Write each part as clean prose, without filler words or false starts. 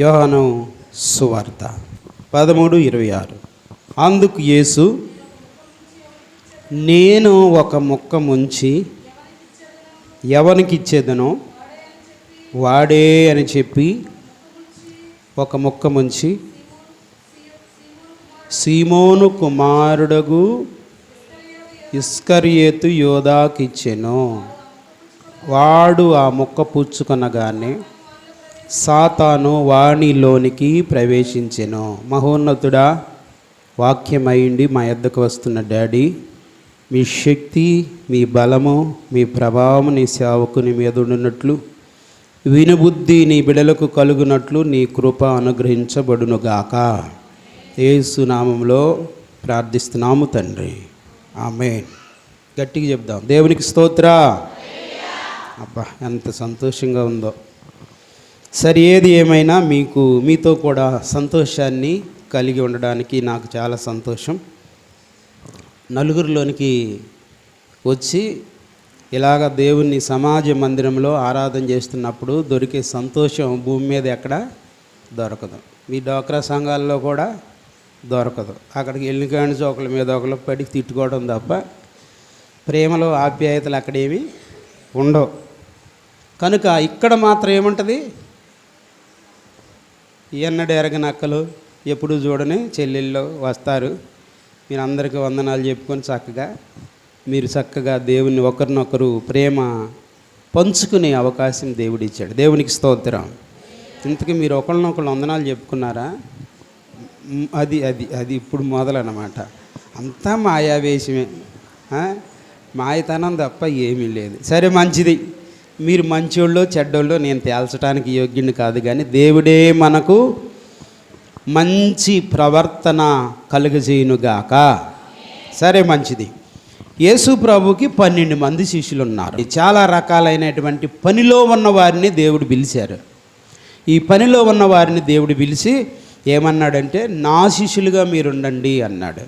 యోహాను సువార్త 13:26. అందుకు యేసు, నేను ఒక ముక్క ముంచి ఎవనికిచ్చేదనో వాడే అని చెప్పి ఒక ముక్క ముంచి సీమోను కుమారుడగు ఇస్కరియోతు యోదాకిచ్చెను. వాడు ఆ ముక్క పుచ్చుకొనగానే సాతాను వాణిలోనికి ప్రవేశించెను. మహోన్నతుడా, వాక్యమైండి మా యొద్దకు వస్తున్న డాడీ, మీ శక్తి, మీ బలము, మీ ప్రభావం నీ సేవకుని మీద ఉండినట్లు, వినుబుద్ధి నీ బిడలకు కలుగునట్లు నీ కృప అనుగ్రహించబడునుగాక. యేసు నామములో ప్రార్థిస్తున్నాము తండ్రి, ఆమేన్. గట్టిగా చెప్దాం, దేవునికి స్తోత్ర. అబ్బా, ఎంత సంతోషంగా ఉందో. సరే, ఏది ఏమైనా మీతో కూడా సంతోషాన్ని కలిగి ఉండడానికి నాకు చాలా సంతోషం. నలుగురిలోనికి వచ్చి ఇలాగ దేవుని సమాజ మందిరంలో ఆరాధన చేస్తున్నప్పుడు దొరికే సంతోషం భూమి మీద ఎక్కడ దొరకదు. మీ డ్వాక్రా సంఘాల్లో కూడా దొరకదు. అక్కడికి వెళ్ళిన కాడి నుంచి ఒకళ్ళ మీద ఒకళ్ళు పడి తిట్టుకోవడం తప్ప ప్రేమలో ఆప్యాయతలు అక్కడేమి ఉండవు. కనుక ఇక్కడ మాత్రం ఏముంటుంది? ఎన్నడూ ఎరగని అక్కలు, ఎప్పుడు చూడని చెల్లెళ్ళు వస్తారు. మీరు అందరికీ వందనాలు చెప్పుకొని మీరు చక్కగా దేవుని ఒకరినొకరు ప్రేమ పంచుకునే అవకాశం దేవుడు ఇచ్చాడు. దేవునికి స్తోత్రం. ఇంతకీ మీరు ఒకరినొకరు వందనాలు చెప్పుకున్నారా? అది అది అది ఇప్పుడు మొదలన్నమాట. అంతా మాయావేశమే, మాయతనం తప్ప ఏమీ లేదు. సరే, మంచిది. మీరు మంచోళ్ళో చెడ్డోళ్ళో నేను తేల్చడానికి యోగ్యుని కాదు, కానీ దేవుడే మనకు మంచి ప్రవర్తన కలుగజేయునుగాక. సరే, మంచిది. యేసు ప్రభుకి 12 మంది శిష్యులు ఉన్నారు. చాలా రకాలైనటువంటి పనిలో ఉన్న వారిని దేవుడు పిలిచారు. ఈ పనిలో ఉన్న వారిని దేవుడు పిలిచి ఏమన్నాడంటే, నా శిష్యులుగా మీరుండండి అన్నాడు.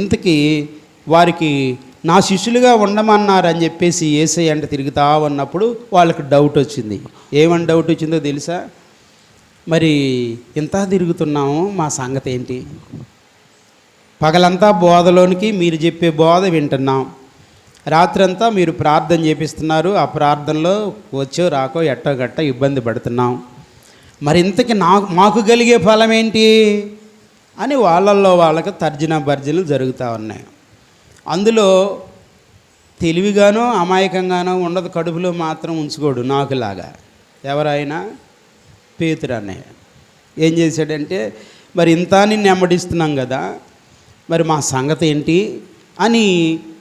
ఇంతకీ వారికి నా శిష్యులుగా ఉండమన్నారని చెప్పేసి యేసయ్య అంటే తిరుగుతా ఉన్నప్పుడు వాళ్ళకి డౌట్ వచ్చింది. ఏమని డౌట్ వచ్చిందో తెలుసా? మరి ఇంత తిరుగుతున్నాము, మా సంగతి ఏంటి? పగలంతా బోధలోనికి మీరు చెప్పే బోధ వింటున్నాం, రాత్రంతా మీరు ప్రార్థన చేపిస్తున్నారు, ఆ ప్రార్థనలో వచ్చో రాకో ఎట్టో గట్ట ఇబ్బంది పడుతున్నాం. మరి ఇంతకీ మాకు కలిగే ఫలం ఏంటి అని వాళ్ళల్లో వాళ్ళకి తర్జన భర్జనలు జరుగుతూ ఉన్నాయి. అందులో తెలివిగానో అమాయకంగానో ఉండదు, కడుపులో మాత్రం ఉంచుకోడు నాకులాగా. ఎవరైనా పేతురు అన్నయ్య ఏం చేశాడంటే, మరి ఇంత నిన్ను నెమ్మడిస్తున్నాం కదా, మరి మా సంగతి ఏంటి అని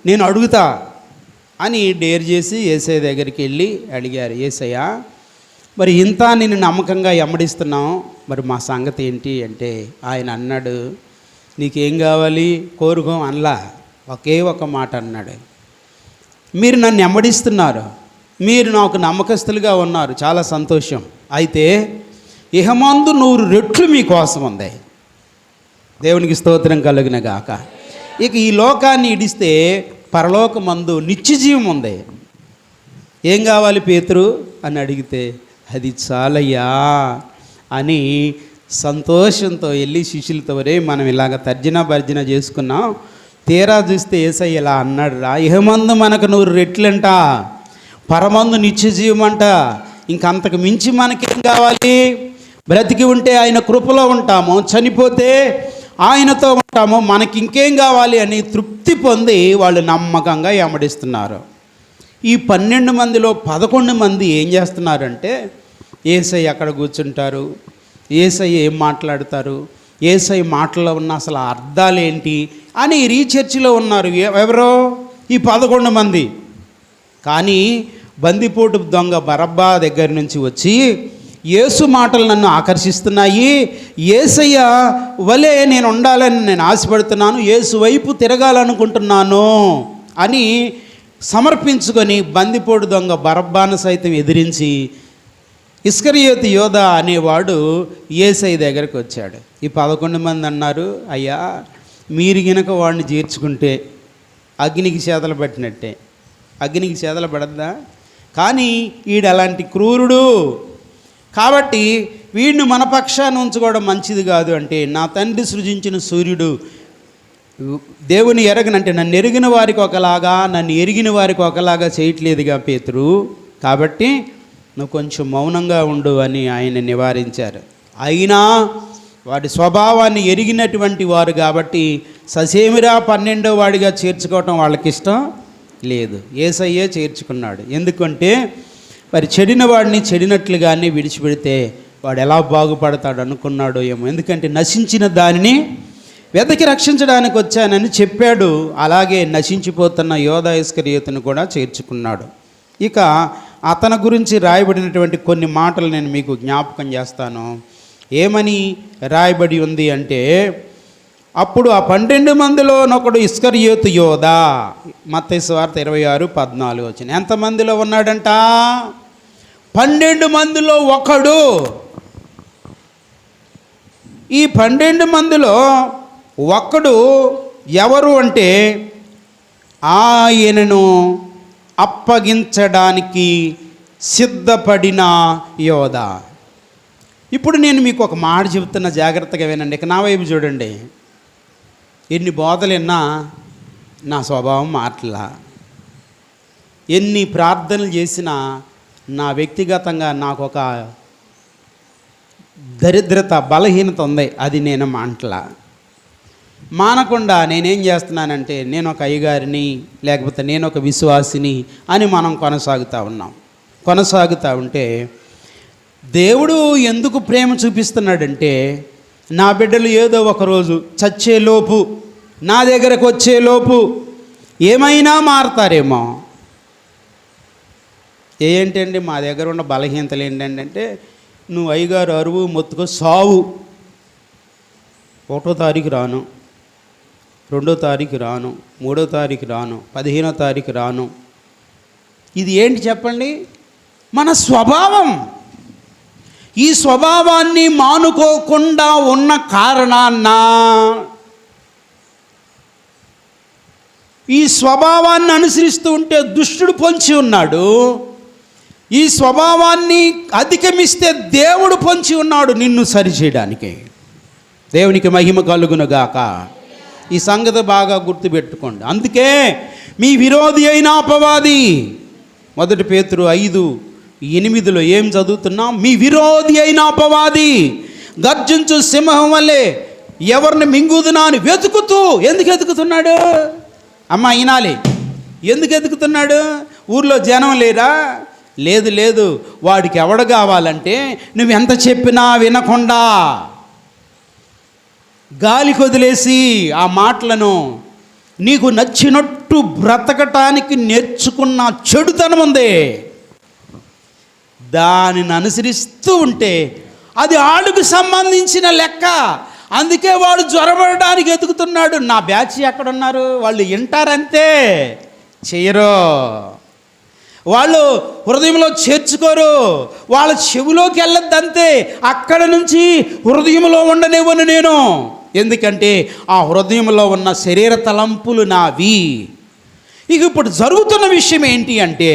నేను అడుగుతా అని డేర్ చేసి యేసయ్య దగ్గరికి వెళ్ళి అడిగారు. యేసయ్య, మరి ఇంత నిన్ను నమ్మకంగా ఎమ్మడిస్తున్నాం, మరి మా సంగతి ఏంటి అంటే ఆయన అన్నాడు, నీకేం కావాలి కోరుకో అనలా, ఒకే ఒక మాట అన్నాడు. మీరు నన్ను ఎమ్మడిస్తున్నారు, మీరు నాకు నమ్మకస్తులుగా ఉన్నారు, చాలా సంతోషం. అయితే ఇహమందు 100 రెట్లు మీకోసం ఉంది. దేవునికి స్తోత్రం కలుగును గాక. ఇక ఈ లోకాన్ని ఇడిస్తే పరలోకమందు నిత్యజీవం ఉంది. ఏం కావాలి పేతురు అని అడిగితే, అది చాలయ్యా అని సంతోషంతో వెళ్ళి శిష్యులతో, రే మనం ఇలాగ తర్జన భర్జన చేసుకున్నాం, తీరా చూస్తే యేసయ్య ఇలా అన్నాడు రా, ఇహమందు మనకు 100 రెట్లంట, పరమందు నిత్యజీవం అంట. ఇంకంతకు మించి మనకేం కావాలి? బ్రతికి ఉంటే ఆయన కృపలో ఉంటాము, చనిపోతే ఆయనతో ఉంటాము, మనకి ఇంకేం కావాలి అని తృప్తి పొంది వాళ్ళు నమ్మకంగా ఎమ్మడిస్తున్నారు. ఈ 12 మందిలో 11 మంది ఏం చేస్తున్నారంటే, యేసయ్య అక్కడ కూర్చుంటారు, యేసయ్య ఏం మాట్లాడతారు, యేసయ్య మాటల్లో ఉన్న అసలు అర్థాలు ఏంటి అని రీసెర్చ్లో ఉన్నారు. ఎవరో ఈ 11 మంది. కానీ బందిపోటు దొంగ బరబ్బా దగ్గర నుంచి వచ్చి, యేసు మాటలు నన్ను ఆకర్షిస్తున్నాయి, యేసయ్య వలే నేను ఉండాలని నేను ఆశపడుతున్నాను, యేసు వైపు తిరగాలనుకుంటున్నాను అని సమర్పించుకొని బందిపోటు దొంగ బరబ్బాను సైతం ఎదిరించి ఇస్కరియోతు యోధ అనేవాడు యేసయ్య దగ్గరికి వచ్చాడు. ఈ 11 మంది అన్నారు, అయ్యా మీరు గినక వాడిని చేర్చుకుంటే అగ్నికి చేతలు పట్టినట్టే. అగ్నికి చేతలు పడద్దా? కానీ ఈడు అలాంటి క్రూరుడు, కాబట్టి వీడిని మన పక్షాన్ని ఉంచుకోవడం మంచిది కాదు అంటే, నా తండ్రి సృజించిన సూర్యుడు దేవుని ఎరగనంటే నన్ను ఎరిగిన వారికి ఒకలాగా, నన్ను ఎరిగిన వారికి ఒకలాగా చేయట్లేదుగా పేతురు, కాబట్టి నువ్వు కొంచెం మౌనంగా ఉండు అని ఆయన నివారించారు. అయినా వాడి స్వభావాన్ని ఎరిగినటువంటి వారు కాబట్టి ససేమిరా 12వ వాడిగా చేర్చుకోవటం వాళ్ళకి ఇష్టం లేదు. యేసయ్యే చేర్చుకున్నాడు. ఎందుకంటే మరి చెడిన వాడిని చెడినట్లుగానే విడిచిపెడితే వాడు ఎలా బాగుపడతాడు అనుకున్నాడో ఏమో. ఎందుకంటే నశించిన దానిని వెతకి రక్షించడానికి వచ్చానని చెప్పాడు. అలాగే నశించిపోతున్న యోధా ఇస్కరియోతును కూడా చేర్చుకున్నాడు. ఇక అతని గురించి రాయబడినటువంటి కొన్ని మాటలు నేను మీకు జ్ఞాపకం చేస్తాను. ఏమని రాయబడి ఉంది అంటే, అప్పుడు ఆ 12 మందిలో ఒకడు ఇస్కరియోతు యోధా. మత్తయి సువార్త 26:14 వచ్చింది. ఎంతమందిలో ఉన్నాడంట? 12 మందిలో ఒకడు. ఈ 12 మందిలో ఒకడు ఎవరు అంటే, ఆయనను అప్పగించడానికి సిద్ధపడిన యోధా. ఇప్పుడు నేను మీకు ఒక మాట చెబుతున్న, జాగ్రత్తగా వినండి. ఇక నా వైపు చూడండి. ఎన్ని బోధలు విన్నా నా స్వభావం మాటలా, ఎన్ని ప్రార్థనలు చేసినా నా వ్యక్తిగతంగా నాకు ఒక దరిద్రత, బలహీనత ఉంది. అది నేను మాటలా మానకుండా నేనేం చేస్తున్నానంటే, నేను ఒక అయ్యగారిని లేకపోతే నేను ఒక విశ్వాసిని అని మనం కొనసాగుతూ ఉన్నాం. కొనసాగుతూ ఉంటే దేవుడు ఎందుకు ప్రేమ చూపిస్తున్నాడంటే, నా బిడ్డలు ఏదో ఒకరోజు చచ్చేలోపు, నా దగ్గరకు వచ్చేలోపు ఏమైనా మారతారేమో. ఏంటండి మా దగ్గర ఉన్న బలహీనతలు ఏంటంటే, నువ్వు అయ్యగారు అరువు మొత్తుకో సావు, 1వ తారీఖు రాను, 2వ తారీఖు రాను, 3వ తారీఖు రాను, 15వ తారీఖు రాను. ఇది ఏంటి చెప్పండి? మన స్వభావం. ఈ స్వభావాన్ని మానుకోకుండా ఉన్న కారణాన్న, ఈ స్వభావాన్ని అనుసరిస్తూ ఉంటే దుష్టుడు పొంచి ఉన్నాడు. ఈ స్వభావాన్ని అధిగమిస్తే దేవుడు పొంచి ఉన్నాడు నిన్ను సరిచేయడానికి. దేవునికి మహిమ కలుగునుగాక. ఈ సంగతి బాగా గుర్తుపెట్టుకోండి. అందుకే మీ విరోధి అయిన అపవాది, 1 పేతురు 5:8 ఏం చదువుతున్నాం? మీ విరోధి అయిన అపవాది గర్జించు సింహం వల్లే ఎవరిని మింగుదునా అని వెతుకుతూ. ఎందుకు వెతుకుతున్నాడు? అమ్మ వినాలి. ఎందుకు వెతుకుతున్నాడు? ఊర్లో జనం లేరా? లేదు. వాడికి ఎవడు కావాలంటే నువ్వు ఎంత చెప్పినా వినకుండా గాలికి వదిలేసి ఆ మాటలను నీకు నచ్చినట్టు బ్రతకటానికి నేర్చుకున్న చెడుతనం ఉంది. దానిని అనుసరిస్తూ ఉంటే అది ఆడుకు సంబంధించిన లెక్క. అందుకే వాడు జ్వరపడడానికి ఎదుగుతున్నాడు. నా బ్యాచ్ ఎక్కడున్నారు? వాళ్ళు వింటారంతే, చెయ్యరు. వాళ్ళు హృదయంలో చేర్చుకోరు. వాళ్ళ చెవిలోకి వెళ్ళొద్దంతే. అక్కడ నుంచి హృదయంలో ఉండనివ్వను నేను. ఎందుకంటే ఆ హృదయంలో ఉన్న శరీర తలంపులు నావి. ఇక ఇప్పుడు జరుగుతున్న విషయం ఏంటి అంటే,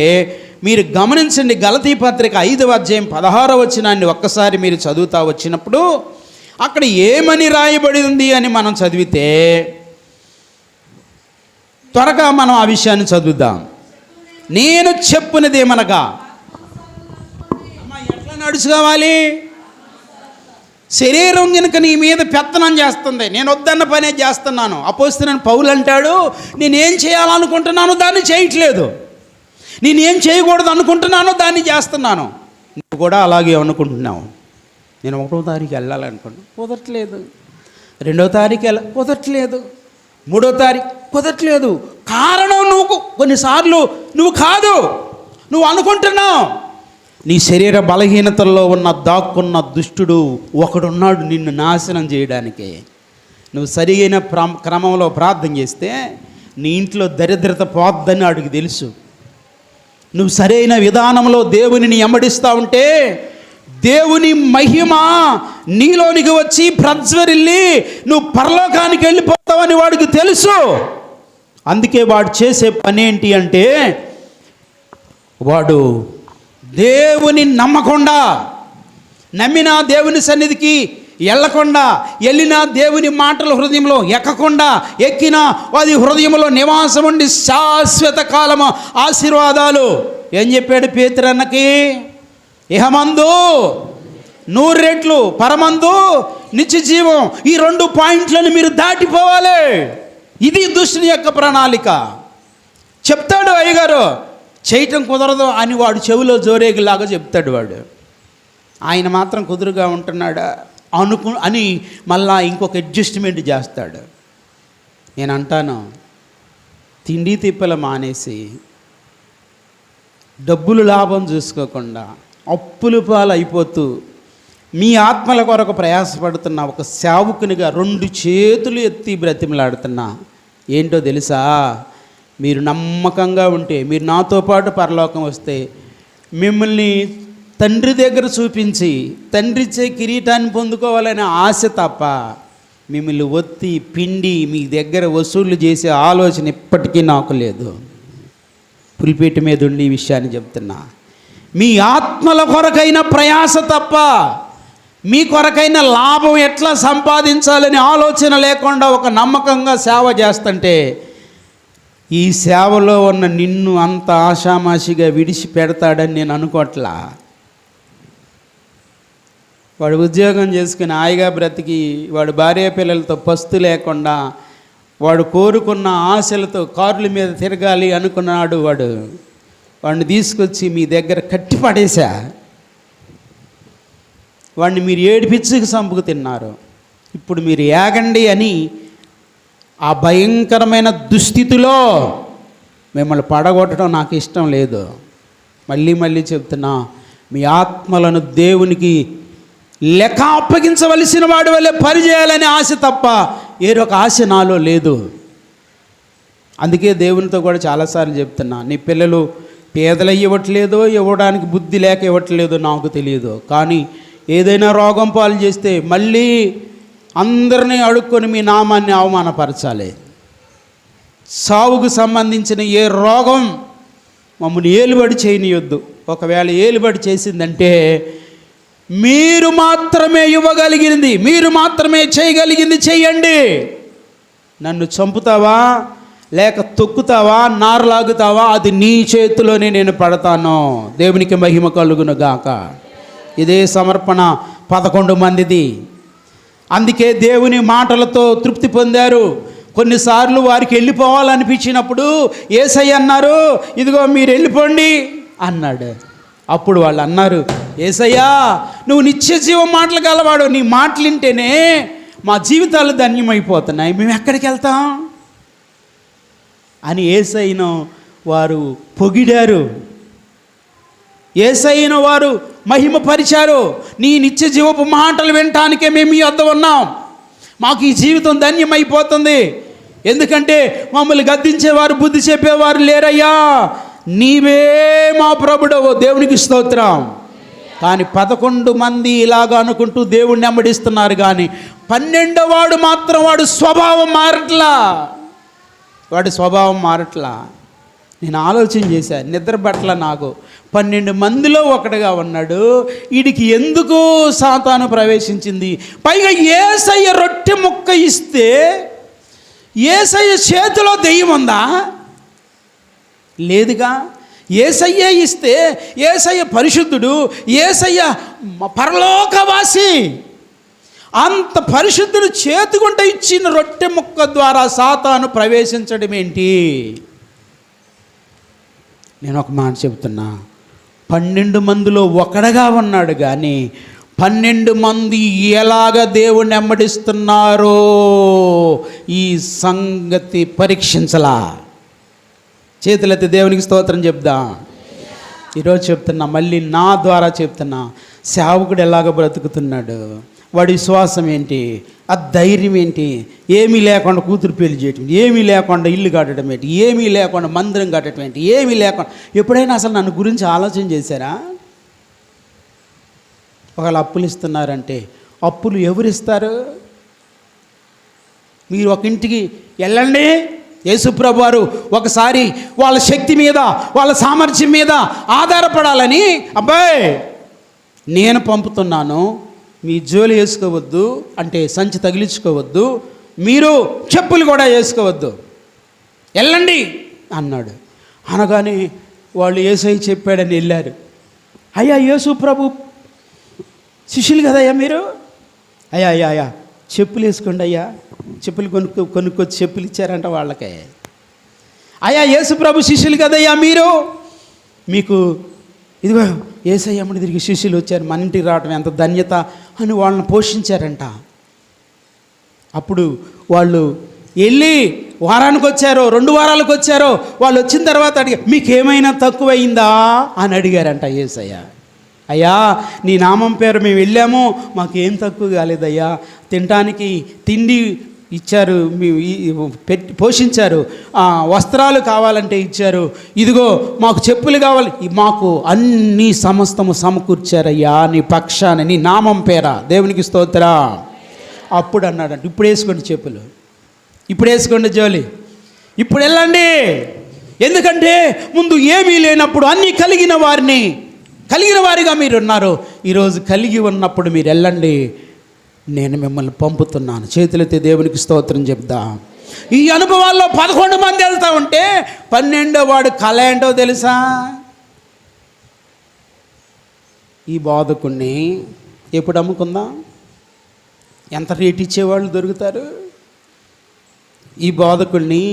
మీరు గమనించండి. గలతీ పత్రిక 5వ అధ్యాయం 16వ వచనాన్ని ఒక్కసారి మీరు చదువుతా వచ్చినప్పుడు అక్కడ ఏమని రాయబడి ఉంది అని మనం చదివితే, త్వరగా మనం ఆ విషయాన్ని చదువుదాం. నేను చెప్పునదేమనగా, ఎట్లా నడుచుకోవాలి? శరీరం కనుక నీ మీద పెత్తనం చేస్తుంది. నేను వద్దన్న పనే చేస్తున్నాను. అపోస్తలుడైన పౌలు అంటాడు, నేనేం చేయాలనుకుంటున్నాను దాన్ని చేయట్లేదు, నేనేం చేయకూడదు అనుకుంటున్నాను దాన్ని చేస్తున్నాను. నువ్వు కూడా అలాగే అనుకుంటున్నావు. నేను 1వ తారీఖు వెళ్ళాలనుకున్నాను, కుదరట్లేదు. 2వ తారీఖు కుదరట్లేదు. 3వ తారీఖు కుదరట్లేదు. కారణం నువ్వు కొన్నిసార్లు నువ్వు కాదు, నువ్వు అనుకుంటున్నావు. నీ శరీర బలహీనతల్లో ఉన్న దాక్కున్న దుష్టుడు ఒకడున్నాడు నిన్ను నాశనం చేయడానికి. నువ్వు సరియైన క్రమంలో ప్రార్థన చేస్తే నీ ఇంట్లో దరిద్రత పోద్దని వాడికి తెలుసు. నువ్వు సరైన విధానంలో దేవునిని వెంబడిస్తూ ఉంటే దేవుని మహిమ నీలోనికి వచ్చి ప్రజ్వరిల్లి నువ్వు పరలోకానికి వెళ్ళిపోతావని వాడికి తెలుసు. అందుకే వాడు చేసే పని ఏంటి అంటే, వాడు దేవుని నమ్మకుండా నమ్మినా దేవుని సన్నిధికి వెళ్ళకుండా, వెళ్ళినా దేవుని మాటలు హృదయంలో ఎక్కకుండా, ఎక్కినా అది హృదయంలో నివాసం ఉండి శాశ్వత కాలము ఆశీర్వాదాలు. ఏం చెప్పాడు పేతురన్నకి? ఇహమందు 100 రెట్లు, పరమందు నిత్య జీవం. ఈ 2 పాయింట్లను మీరు దాటిపోవాలి. ఇది దుష్టుని యొక్క ప్రణాళిక. చెప్తాడు అయ్యగారు, చేయటం కుదరదు అని వాడు చెవిలో జోరేగిలాగా చెప్తాడు వాడు. ఆయన మాత్రం కుదురుగా ఉంటున్నాడా అని మళ్ళా ఇంకొక అడ్జస్ట్మెంట్ చేస్తాడు. నేను అంటాను, తిండి తిప్పలు మానేసి, డబ్బులు లాభం చూసుకోకుండా అప్పుల పాలు అయిపోతూ మీ ఆత్మల కొరకు ప్రయాసపడుతున్న ఒక సేవకునిగా 2 చేతులు ఎత్తి బ్రతిమలాడుతున్నా. ఏంటో తెలుసా? మీరు నమ్మకంగా ఉంటే, మీరు నాతో పాటు పరలోకం వస్తే, మిమ్మల్ని తండ్రి దగ్గర చూపించి తండ్రిచ్చే కిరీటాన్ని పొందుకోవాలనే ఆశ తప్ప మిమ్మల్ని ఒత్తి పిండి మీ దగ్గర వసూలు చేసే ఆలోచన ఇప్పటికీ నాకు లేదు. పులిపేట మీద ఉండి ఈ విషయాన్ని చెప్తున్నా. మీ ఆత్మల కొరకైన ప్రయాస తప్ప మీ కొరకైన లాభం ఎట్లా సంపాదించాలని ఆలోచన లేకుండా ఒక నమ్మకంగా సేవ చేస్తుంటే, ఈ సేవలో ఉన్న నిన్ను అంత ఆషామాషిగా విడిచిపెడతాడని నేను అనుకోవట్లా. వాడు ఉద్యోగం చేసుకుని హాయిగా బ్రతికి, వాడు భార్య పిల్లలతో పస్తు లేకుండా, వాడు కోరుకున్న ఆశలతో కార్ల మీద తిరగాలి అనుకున్నాడు. వాడిని తీసుకొచ్చి మీ దగ్గర కట్టి పడేశా. వాడిని మీరు ఏడిపిచ్చుకు చంపుకు తిన్నారు. ఇప్పుడు మీరు ఏగండి అని ఆ భయంకరమైన దుస్థితిలో మిమ్మల్ని పడగొట్టడం నాకు ఇష్టం లేదు. మళ్ళీ చెప్తున్నా, మీ ఆత్మలను దేవునికి లెక్క అప్పగించవలసిన వాడి వల్లే పనిచేయాలనే ఆశ తప్ప ఏరొక ఆశ నాలో లేదు. అందుకే దేవునితో కూడా చాలాసార్లు చెప్తున్నా, నీ పిల్లలు పేదలు ఇవ్వట్లేదో, ఇవ్వడానికి బుద్ధి లేక ఇవ్వట్లేదో నాకు తెలియదు, కానీ ఏదైనా రోగం పాలు చేస్తే మళ్ళీ అందరినీ అడుక్కొని మీ నామాన్ని అవమానపరచాలి. సావుకు సంబంధించిన ఏ రోగం మమ్మల్ని ఏలుబడి చేయనియొద్దు. ఒకవేళ ఏలుబడి చేసిందంటే మీరు మాత్రమే ఇవ్వగలిగింది, మీరు మాత్రమే చేయగలిగింది చెయ్యండి. నన్ను చంపుతావా లేక తొక్కుతావా, నారలాగుతావా, అది నీ చేతిలోనే నేను పడతాను. దేవునికి మహిమ కలుగును గాక. ఇదే సమర్పణ 11 మందిది. అందుకే దేవుని మాటలతో తృప్తి పొందారు. కొన్నిసార్లు వారికి వెళ్ళిపోవాలనిపించినప్పుడు యేసయ్య అన్నారు, ఇదిగో మీరు వెళ్ళిపోండి అన్నాడు. అప్పుడు వాళ్ళు అన్నారు, యేసయ్యా నువ్వు నిత్య జీవం మాటలు గలవాడు, నీ మాటలు వింటేనే మా జీవితాలు ధన్యమైపోతున్నాయి, మేము ఎక్కడికి వెళ్తాం అని యేసయ్యను వారు పొగిడారు. యేసయ్యను వారు మహిమపరిచారు. నీ నిత్య జీవపు మాటలు వినటానికే మేము ఈ వద్ద ఉన్నాం, మాకు ఈ జీవితం ధన్యమైపోతుంది. ఎందుకంటే మమ్మల్ని గద్దించేవారు, బుద్ధి చెప్పేవారు లేరయ్యా, నీవే మా ప్రభుడవు. దేవునికి స్తోత్రం. కానీ 11 మంది ఇలాగ అనుకుంటూ దేవుణ్ణి వెంబడిస్తున్నారు. కానీ 12వ వాడు మాత్రం వాడు స్వభావం మారట్లా. నేను ఆలోచన చేశాను, నిద్ర పట్ల నాకు 12 మందిలో ఒకటిగా ఉన్నాడు. వీడికి ఎందుకు సాతాను ప్రవేశించింది? పైగా యేసయ్య రొట్టె ముక్క ఇస్తే యేసయ్య చేతిలో దెయ్యం ఉందా? లేదుగా. యేసయ్య ఇస్తే యేసయ్య పరిశుద్ధుడు, యేసయ్య పరలోకవాసి. అంత పరిశుద్ధుడు చేతుకుంట ఇచ్చిన రొట్టె ముక్క ద్వారా సాతాను ప్రవేశించడం ఏంటి? నేను ఒక మాట చెబుతున్నా, 12 మందిలో ఒకడుగా ఉన్నాడు. కానీ 12 మంది ఎలాగ దేవుణ్ణి వెంబడిస్తున్నారో ఈ సంగతి పరీక్షించలా. చేతులెత్తి దేవునికి స్తోత్రం చెప్దాం. ఈరోజు చెప్తున్నా, మళ్ళీ నా ద్వారా చెప్తున్నా, సేవకుడు ఎలాగ బ్రతుకుతున్నాడు, వాడి విశ్వాసం ఏంటి, ఆ ధైర్యం ఏంటి? ఏమీ లేకుండా కూతురు పెళ్లి చేయటం, ఏమీ లేకుండా ఇల్లు కట్టడం ఏంటి, ఏమీ లేకుండా మందిరం కట్టడం ఏంటి, ఏమీ లేకుండా. ఎప్పుడైనా అసలు నన్ను గురించి ఆలోచన చేశారా? ఒకవేళ అప్పులు ఇస్తున్నారంటే అప్పులు ఎవరిస్తారు? మీరు ఒక ఇంటికి వెళ్ళండి, యేసుప్రభు వారు ఒకసారి వాళ్ళ శక్తి మీద, వాళ్ళ సామర్థ్యం మీద ఆధారపడాలని, అబ్బాయి నేను పంపుతున్నాను, మీ జోలి వేసుకోవద్దు, అంటే సంచి తగిలించుకోవద్దు, మీరు చెప్పులు కూడా వేసుకోవద్దు, వెళ్ళండి అన్నాడు. అనగానే వాళ్ళు యేసయ్య చెప్పాడని వెళ్ళారు. అయ్యా యేసు ప్రభు శిష్యులు కదయ్యా మీరు, అయ్యా చెప్పులు వేసుకోండి అయ్యా, చెప్పులు కొనుక్కొచ్చి చెప్పులు ఇచ్చారంట వాళ్ళకే. అయ్యా యేసు ప్రభు శిష్యులు కదయ్యా మీరు, మీకు ఇదిగో యేసయ్యమ్మని తిరిగి శిష్యులు వచ్చారు, మన ఇంటికి రావడం ఎంత ధన్యత అని వాళ్ళని పోషించారంట. అప్పుడు వాళ్ళు వెళ్ళి వారానికి వచ్చారో 2 వారాలకు వచ్చారో, వాళ్ళు వచ్చిన తర్వాత మీకేమైనా తక్కువైందా అని అడిగారంట యేసయ్య. అయ్యా నీ నామం పేరు మేము వెళ్ళాము, మాకేం తక్కువ కాలేదయ్యా, తినటానికి తిండి ఇచ్చారు, పెట్టి పోషించారు, వస్త్రాలు కావాలంటే ఇచ్చారు, ఇదిగో మాకు చెప్పులు కావాలి, మాకు అన్ని సమస్తము సమకూర్చారయ్యా నీ పక్షాన, నీ నామం పేర, దేవునికి స్తోత్రం. అప్పుడు అన్నాడంట, ఇప్పుడు వేసుకోండి చెప్పులు, ఇప్పుడు వేసుకోండి జోలి, ఇప్పుడు వెళ్ళండి. ఎందుకంటే ముందు ఏమీ లేనప్పుడు అన్నీ కలిగిన వారిగా మీరు ఉన్నారు, ఈరోజు కలిగి ఉన్నప్పుడు మీరు వెళ్ళండి, నేను మిమ్మల్ని పంపుతున్నాను. చేతులెత్తి దేవునికి స్తోత్రం చెప్దాం. ఈ అనుభవాల్లో 11 మంది వెళ్తూ ఉంటే 12వ వాడు కళ ఏంటో తెలుసా? ఈ బోధకుణ్ణి ఎప్పుడు అమ్ముకుందాం, ఎంత రేటు ఇచ్చేవాళ్ళు దొరుకుతారు, ఈ బోధకుల్ని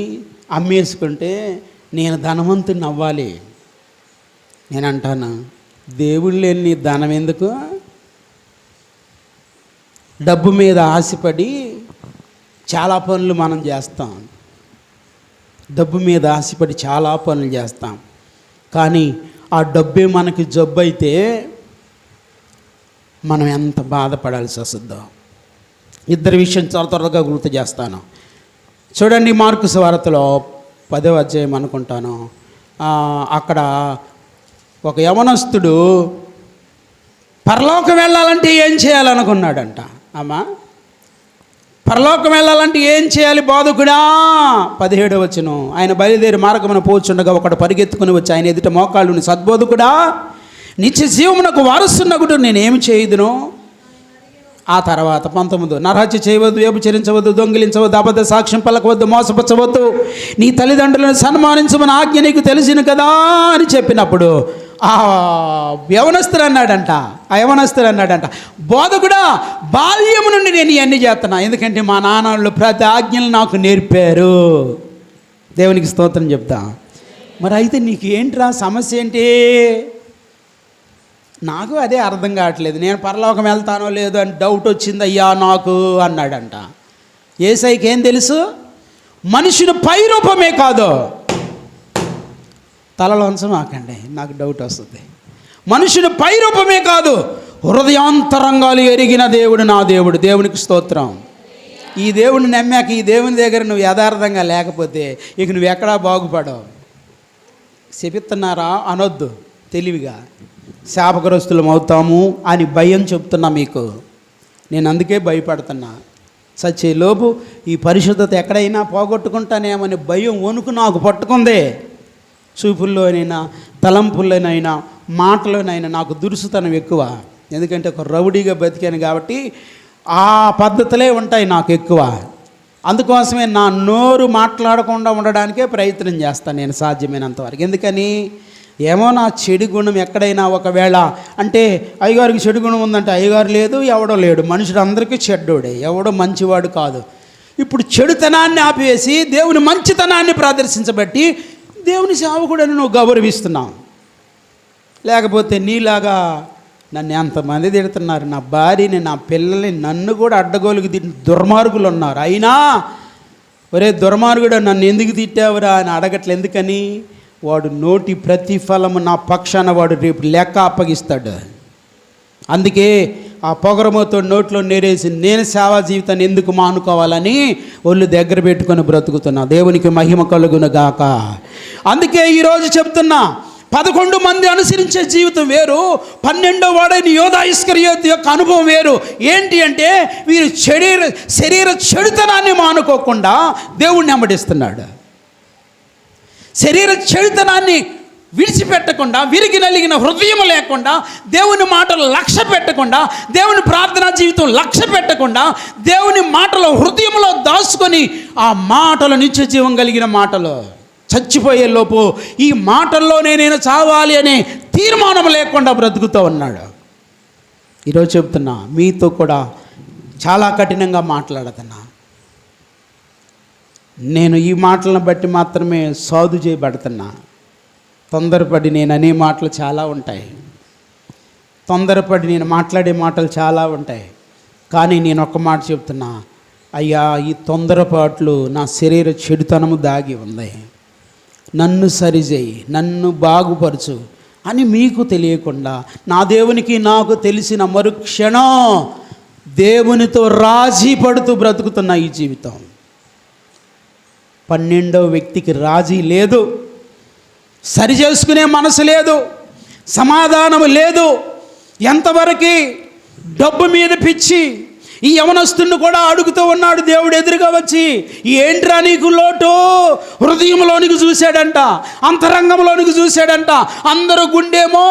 అమ్మేసుకుంటే నేను ధనవంతుని అవ్వాలి. నేను అంటాను, దేవుళ్ళు లేని ధనం ఎందుకు? డబ్బు మీద ఆశపడి చాలా పనులు మనం చేస్తాం, డబ్బు మీద ఆశపడి చాలా పనులు చేస్తాం, కానీ ఆ డబ్బే మనకి జబ్బు అయితే మనం ఎంత బాధపడాల్సి వస్తుందో. 2 విషయం చాలా త్వరగా గుర్తు చేస్తాను. చూడండి, మార్కు సువార్తలో 10వ అధ్యాయం అనుకుంటాను, అక్కడ ఒక యవనస్తుడు పరలోకం వెళ్ళాలంటే ఏం చేయాలనుకున్నాడంట. అమ్మా, పరలోకం వెళ్ళాలంటే ఏం చేయాలి బోధకుడా? 17వ వచనం, ఆయన బయలుదేరి మార్గమున పోచుండగా ఒకడు పరిగెత్తుకుని వచ్చి ఆయన ఎదుట మోకాళ్ళుని, సద్బోధకుడా, నిత్య జీవమునకు వారసున్నగుడు నేనేమి చేయుదును? ఆ తర్వాత 19, నరహత్య చేయవద్దు, వ్యభిచరించవద్దు, దొంగిలించవద్దు, అబద్ధ సాక్ష్యం పలకవద్దు, మోసపరచవద్దు, నీ తల్లిదండ్రులను సన్మానించమని ఆజ్ఞ నీకు తెలిసిన కదా అని చెప్పినప్పుడు ఆ యవనస్తుడు అన్నాడంట, బోధకుడా, బాల్యము నుండి నేను ఇవన్నీ చేస్తున్నా, ఎందుకంటే మా నాన్నలు ప్రతి ఆజ్ఞలు నాకు నేర్పారు. దేవునికి స్తోత్రం చెప్తా. మరి అయితే నీకు ఏంట్రా సమస్య ఏంటి? నాకు అదే అర్థం కావట్లేదు, నేను పరలోకం వెళ్తానో లేదో అని డౌట్ వచ్చింది అయ్యా నాకు అన్నాడంట. యేసయ్యకి ఏం తెలుసు? మనుషుని పై రూపమే కాదు, తలలోంచం మాకండి, నాకు డౌట్ వస్తుంది. మనుషుని పై రూపమే కాదు, హృదయాంతరంగాలు ఎరిగిన దేవుడు నా దేవుడు. దేవునికి స్తోత్రం. ఈ దేవుడిని నమ్మాక, ఈ దేవుని దగ్గర నువ్వు యథార్థంగా లేకపోతే ఇక నువ్వు ఎక్కడా బాగుపడవు. చెప్తున్నారా అనొద్దు, తెలివిగా శాపగ్రస్తులం అవుతాము అని భయం చెప్తున్నా మీకు. నేను అందుకే భయపడుతున్నా. సచ్చేలోపు ఈ పరిశుద్ధత ఎక్కడైనా పోగొట్టుకుంటానేమని భయం, వణుకు నాకు పట్టుకుందే. చూపుల్లోనైనా, తలంపుల్లోనైనా, మాటలోనైనా నాకు దురుసుతనం ఎక్కువ. ఎందుకంటే ఒక రౌడీగా బతికాను కాబట్టి ఆ పద్ధతులే ఉంటాయి నాకు ఎక్కువ. అందుకోసమే నా నోరు మాట్లాడకుండా ఉండడానికే ప్రయత్నం చేస్తాను నేను సాధ్యమైనంత వరకు. ఎందుకని? ఏమో నా చెడు గుణం ఎక్కడైనా ఒకవేళ, అంటే అయ్యగారికి చెడు గుణం ఉందంటే అయ్యగారు లేదు, ఎవడో లేడు, మనుషుడు అందరికీ చెడ్డోడే, ఎవడో మంచివాడు కాదు. ఇప్పుడు చెడుతనాన్ని ఆపివేసి దేవుని మంచితనాన్ని ప్రదర్శించబట్టి దేవుని సేవకుడని నువ్వు గౌరవిస్తున్నావు. లేకపోతే నీలాగా నన్ను ఎంతమంది తిడుతున్నారు, నా భార్యని, నా పిల్లల్ని, నన్ను కూడా అడ్డగోలుగు తిట్టిన దుర్మార్గులు ఉన్నారు. అయినా ఒరే దుర్మార్గుడు నన్ను ఎందుకు తిట్టావురా అని అడగట్లే. ఎందుకని? వాడు నోటి ప్రతిఫలము నా పక్షాన వాడు రేపు లెక్క అప్పగిస్తాడు. అందుకే ఆ పొగరమోతో నోట్లో నేరేసి నేను సేవా జీవితాన్ని ఎందుకు మానుకోవాలని ఒళ్ళు దగ్గర పెట్టుకొని బ్రతుకుతున్నా. దేవునికి మహిమ కలుగును గాక. అందుకే ఈరోజు చెప్తున్నా, 11 మంది అనుసరించే జీవితం వేరు, 12వ వాడైన యోధా ఇస్కరియోతు యొక్క అనుభవం వేరు. ఏంటి అంటే వీరు శరీర చెడుతనాన్ని మానుకోకుండా దేవుణ్ణి వెంబడిస్తున్నాడు. శరీర చెడుతనాన్ని విడిచిపెట్టకుండా, విరిగి నలిగిన హృదయం లేకుండా, దేవుని మాటలు లక్ష్య పెట్టకుండా, దేవుని ప్రార్థనా జీవితం లక్ష్య పెట్టకుండా, దేవుని మాటలు హృదయంలో దాచుకొని ఆ మాటలు నిత్య జీవం కలిగిన మాటలు చచ్చిపోయే లోపు ఈ మాటల్లోనే నేను చావాలి అనే తీర్మానం లేకుండా బ్రతుకుతూ ఉన్నాడు. ఈరోజు చెప్తున్నా, మీతో కూడా చాలా కఠినంగా మాట్లాడుతున్నా. నేను ఈ మాటలను బట్టి మాత్రమే సాధు చేయబడుతున్నా. తొందరపడి నేను అనే మాటలు చాలా ఉంటాయి, తొందరపడి నేను మాట్లాడే మాటలు చాలా ఉంటాయి. కానీ నేను ఒక్క మాట చెప్తున్నా, అయ్యా ఈ తొందరపాట్లు నా శరీర చెడుతనము దాగి ఉంది, నన్ను సరిచేయి, నన్ను బాగుపరచు అని మీకు తెలియకుండా నా దేవునికి నాకు తెలిసిన మరుక్షణం దేవునితో రాజీ పడుతూ బ్రతుకుతున్న ఈ జీవితం. 12వ వ్యక్తికి రాజీ లేదు, సరి చేసుకునే మనసు లేదు, సమాధానం లేదు. ఎంతవరకు డబ్బు మీద పిచ్చి ఈ యవనస్తుని కూడా అడుగుతూ ఉన్నాడు. దేవుడు ఎదురుగా వచ్చి, ఏంట్రా నీకు లోటు? హృదయంలోనికి చూశాడంట, అంతరంగంలోనికి చూశాడంట. అందరూ గుండేమో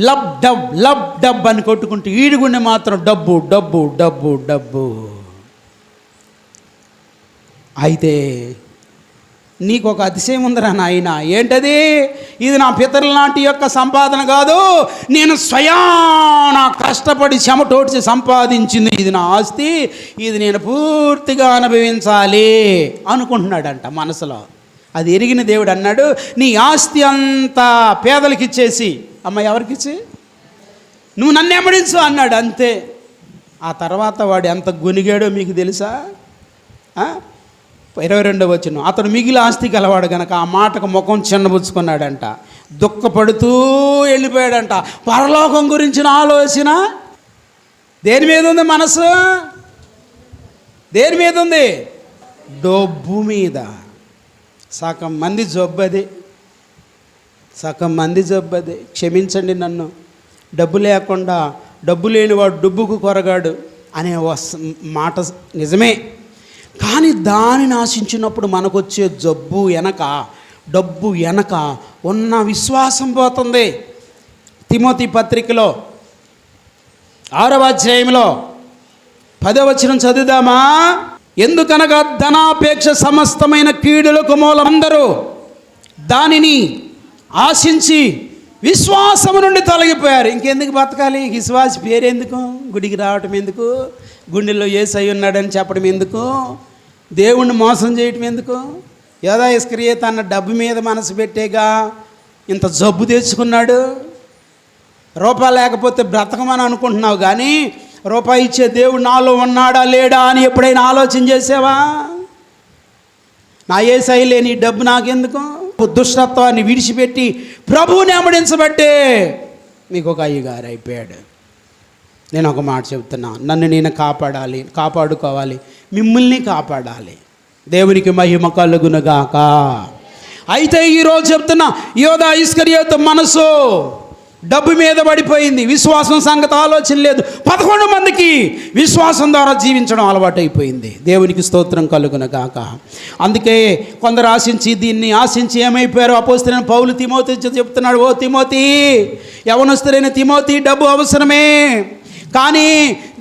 లబ్ డబ్ అని కొట్టుకుంటూ, ఈడి గుండె మాత్రం డబ్బు డబ్బు డబ్బు డబ్బు. అయితే నీకు ఒక అతిశయం ఉందిరా నాయన. ఏంటది? ఇది నా పితరుల నాటి యొక్క సంపాదన కాదు, నేను స్వయాన కష్టపడి చెమటోడ్చి సంపాదించింది, ఇది నా ఆస్తి, ఇది నేను పూర్తిగా అనుభవించాలి అనుకుంటున్నాడంట మనసులో. అది ఎరిగిన దేవుడు అన్నాడు, నీ ఆస్తి అంతా పేదలకు ఇచ్చేసి, అమ్మ ఎవరికిచ్చి, నువ్వు నన్ను ఎమ్మడించు అన్నాడు. అంతే. ఆ తర్వాత వాడు ఎంత గొనిగాడో మీకు తెలుసా? 22వ వచనం, అతడు మిగిలిన ఆస్తి గలవాడు గనక ఆ మాటకు ముఖం చిన్నబుచ్చుకున్నాడంట, దుఃఖపడుతూ వెళ్ళిపోయాడంట. పరలోకం గురించిన ఆలోచన దేని మీద ఉంది? మనసు దేని మీద ఉంది? డబ్బు మీద. సగం మంది జబ్బది, సగం మంది జబ్బది. క్షమించండి నన్ను, డబ్బు లేకుండా, డబ్బు లేనివాడు డబ్బుకు కొరగాడు అనే మాట నిజమే. కానీ దానిని ఆశించినప్పుడు మనకొచ్చే జబ్బు వెనక, డబ్బు వెనక ఉన్న విశ్వాసం పోతుంది. తిమోతి పత్రికలో 6వ అధ్యాయంలో 10వ వచనం చదువుదామా? ఎందుకనగా ధనాపేక్ష సమస్తమైన కీడులకు మూలం, అందరూ దానిని ఆశించి విశ్వాసము నుండి తొలగిపోయారు. ఇంకెందుకు బతకాలి? విశ్వాస పేరెందుకు? గుడికి రావటం ఎందుకు? గుండెల్లో యేసయ్య ఉన్నాడని చెప్పడం ఎందుకు? దేవుణ్ణి మోసం చేయటం ఎందుకు? యోధా ఇస్కరియోతు అన్న డబ్బు మీద మనసు పెట్టేగా ఇంత జబ్బు తెచ్చుకున్నాడు. రూపాయి లేకపోతే బ్రతకమని అనుకుంటున్నావు, కానీ రూపాయి ఇచ్చే దేవుడు నాలో ఉన్నాడా లేడా అని ఎప్పుడైనా ఆలోచన చేసావా? నా యేసయ్య లేని డబ్బు నాకెందుకు? దుష్టత్వాన్ని విడిచిపెట్టి ప్రభువుని వెంబడించబట్టే మీకు ఒక అయ్యగారు అయిపోయాడు. నేను ఒక మాట చెప్తున్నా, నన్ను నేను కాపాడుకోవాలి, మిమ్మల్ని కాపాడాలి. దేవునికి మహిమ కలుగునుగాక. అయితే ఈరోజు చెప్తున్నా, యోధా ఇస్కరియోతు మనసు డబ్బు మీద పడిపోయింది, విశ్వాసం సంగతి ఆలోచన లేదు. 11 మందికి విశ్వాసం ద్వారా జీవించడం అలవాటు అయిపోయింది. దేవునికి స్తోత్రం కలుగునుగాక. అందుకే కొందరు దీన్ని ఆశించి ఏమైపోయారు? అపోస్తలుడైన పౌలు తిమోతి చెప్తున్నాడు, ఓ తిమోతి, యవనస్తుడైన తిమోతి, డబ్బు అవసరమే, కానీ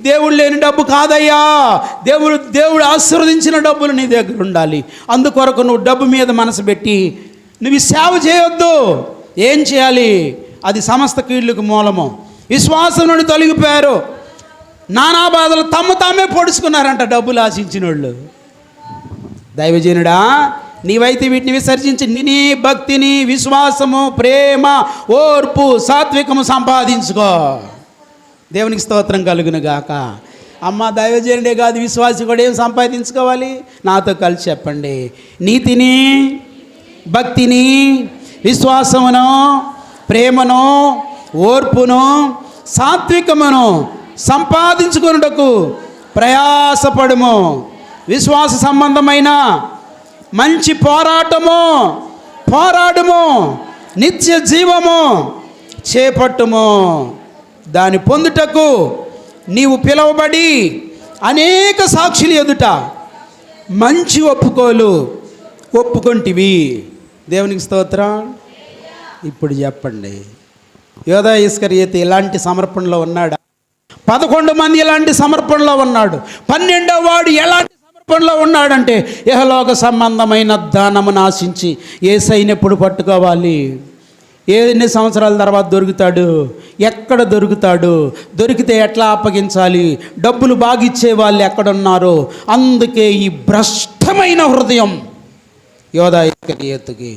దేవుడు లేని డబ్బు కాదయ్యా. దేవుడు ఆశీర్వదించిన డబ్బులు నీ దగ్గర ఉండాలి. అందుకొరకు నువ్వు డబ్బు మీద మనసు పెట్టి నువ్వు సేవ చేయొద్దు. ఏం చేయాలి? అది సమస్త కీళ్ళకు మూలము. విశ్వాసం నుండి తొలగిపోయారు. నానా బాధలు తామే పొడుచుకున్నారంట డబ్బులు ఆశించిన వాళ్ళు. దైవజనుడా, నీవైతే వీటిని విసర్జించి నీ భక్తిని, విశ్వాసము, ప్రేమ, ఓర్పు, సాత్వికము సంపాదించుకో. దేవునికి స్తోత్రం కలుగునుగాక. అమ్మ దైవజనుడే కాదు, విశ్వాసి కూడా ఏం సంపాదించుకోవాలి? నాతో కలిసి చెప్పండి. నీతిని, భక్తిని, విశ్వాసమును, ప్రేమను, ఓర్పును, సాత్వికమును సంపాదించుకొనుటకు ప్రయాసపడుము. విశ్వాస సంబంధమైన మంచి పోరాడము, నిత్య జీవము చేపట్టుము. దాని పొందుటకు నీవు పిలువబడి అనేక సాక్షులు ఎదుట మంచి ఒప్పుకుంటివి. దేవునికి స్తోత్రం. ఇప్పుడు చెప్పండి, యోధా ఇస్కరియోతు ఇలాంటి సమర్పణలో ఉన్నాడా? 11 మంది ఇలాంటి సమర్పణలో ఉన్నాడు. 12వ వాడు ఎలాంటి సమర్పణలో ఉన్నాడంటే, ఇహలోక సంబంధమైన దానమును ఆశించి యేసయ్యను ఎప్పుడు పట్టుకోవాలి, ఎన్ని సంవత్సరాల తర్వాత దొరుకుతాడు, ఎక్కడ దొరుకుతాడు, దొరికితే ఎట్లా అప్పగించాలి, డబ్బులు బాగిచ్చే వాళ్ళు ఎక్కడున్నారో. అందుకే ఈ భ్రష్టమైన హృదయం యోధా ఇస్కరియోతుకి.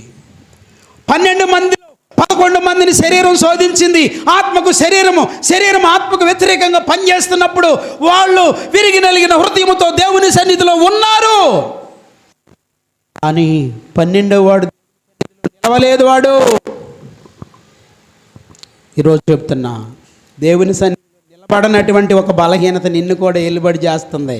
12 మందిలో 11 మందిని శరీరం శోధించింది. ఆత్మకు శరీరం ఆత్మకు వ్యతిరేకంగా పనిచేస్తున్నప్పుడు వాళ్ళు విరిగి నలిగిన హృదయముతో దేవుని సన్నిధిలో ఉన్నారు. కానీ 12వ వాడు నిలవలేదు. వాడు ఈరోజు చెప్తున్నా, దేవుని సన్నిధిలో నిలబడనటువంటి ఒక బలహీనత నిన్ను కూడా ఏలుబడి చేస్తుంది.